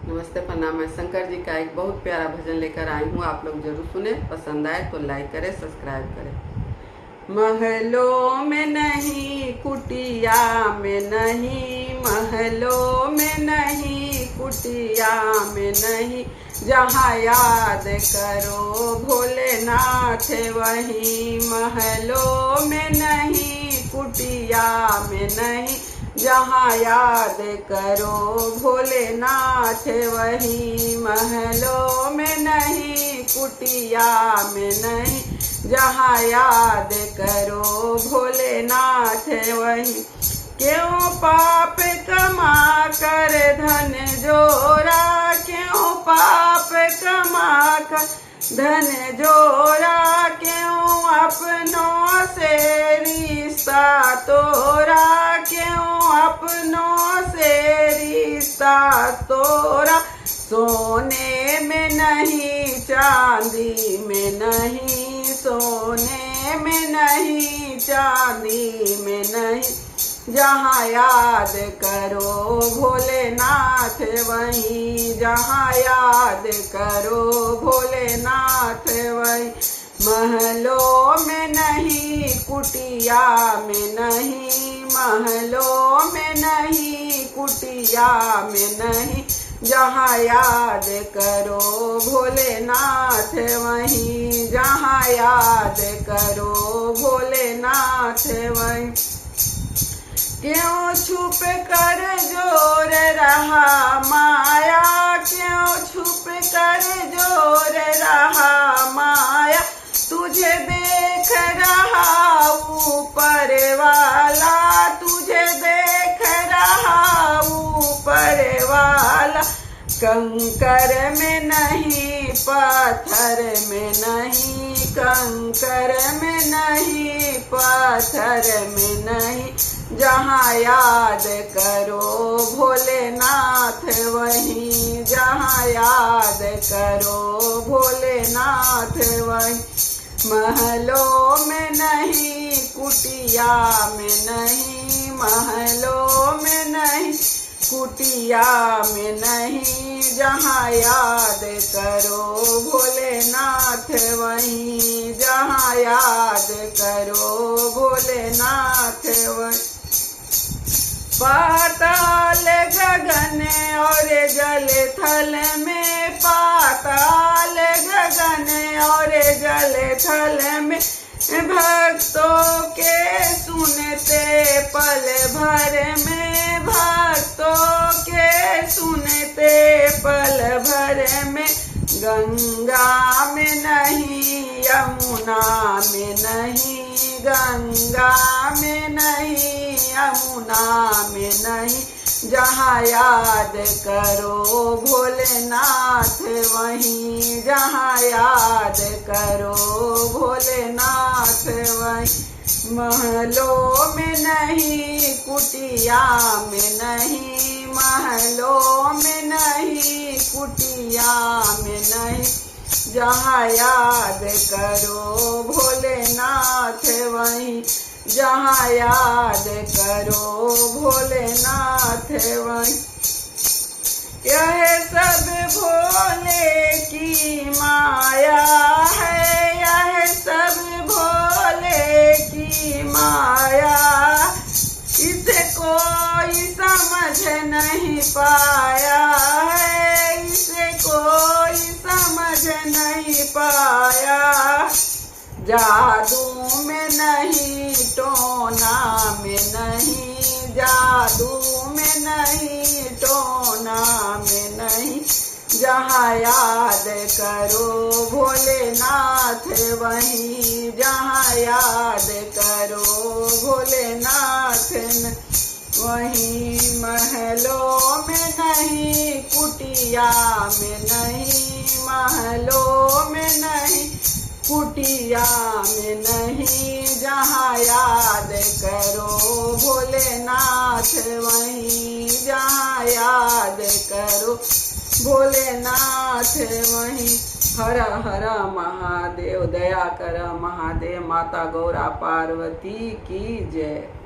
नमस्ते, प्रणाम। मैं शंकर जी का एक बहुत प्यारा भजन लेकर आई हूँ। आप लोग जरूर सुने। पसंद आए तो लाइक करें, सब्सक्राइब करें। महलों में नहीं, कुटिया में नहीं, महलों में नहीं, कुटिया में नहीं, जहाँ याद करो भोलेनाथ वहीं। महलों में नहीं, कुटिया में नहीं, जहाँ याद करो भोलेनाथ वहीं। महलों में नहीं, कुटिया में नहीं, जहाँ याद करो भोलेनाथ वहीं। क्यों पाप कमा कर धन जोरा, क्यों पाप कमा कर धन जोरा, क्यों अपनों से रिश्ता तोड़ा, क्यों अपनों से रिश्ता तोड़ा। सोने में नहीं, चांदी में नहीं, सोने में नहीं, चांदी में नहीं, जहाँ याद करो भोलेनाथ वहीं। जहाँ याद करो भोलेनाथ वहीं। महलों में नहीं, कुटिया में नहीं, महलों में नहीं, कुटिया में नहीं, जहाँ याद करो भोलेनाथ वहीं। जहाँ याद करो भोलेनाथ वहीं। क्यों छुप कर जोर रहा माया, क्यों छुप कर जोर रहा माया, तुझे देख रहा ऊपर वाला, तुझे देख रहा ऊपर वाला। कंकर में नहीं, पत्थर में नहीं, कंकर में नहीं, पत्थर में नहीं, जहाँ याद करो भोलेनाथ वहीं। जहाँ याद करो भोलेनाथ वहीं। महलों में नहीं, कुटिया में नहीं, महलों में नहीं, कुटिया में नहीं, जहाँ याद करो भोलेनाथ वहीं। जहाँ याद करो भोलेनाथ वहीं। पाताल गगन और जल थल में, पाताल गगन और जल थल में, भक्तों के सुनते पल भर में, भक्तों के सुनते पल भर में। गंगा में नहीं, यमुना में नहीं, गंगा में नहीं, यमुना में नहीं, जहाँ याद करो भोलेनाथ वहीं। जहाँ याद करो भोलेनाथ वहीं। महलों में नहीं, कुटिया में नहीं, महलों में नहीं, कुटिया में नहीं, जहाँ याद करो भोलेनाथ वहीं। जहाँ याद करो भोलेनाथ वहीं। यह सब भोले की माया है, यह सब भोले की माया, इसे कोई समझ नहीं पाया है, इसे कोई समझ नहीं पाया। जादू में नहीं, टोना में नहीं, जादू में नहीं, टोना में नहीं, जहाँ याद करो भोलेनाथ वहीं। जहाँ याद करो भोलेनाथ वहीं। महलों में नहीं, कुटिया में नहीं, महलों में नहीं, कुटिया में नहीं, जहाँ याद करो भोलेनाथ वहीं। जहाँ याद करो भोलेनाथ वहीं। हर हर महादेव, दया कर महादेव। माता गौरा पार्वती की जय।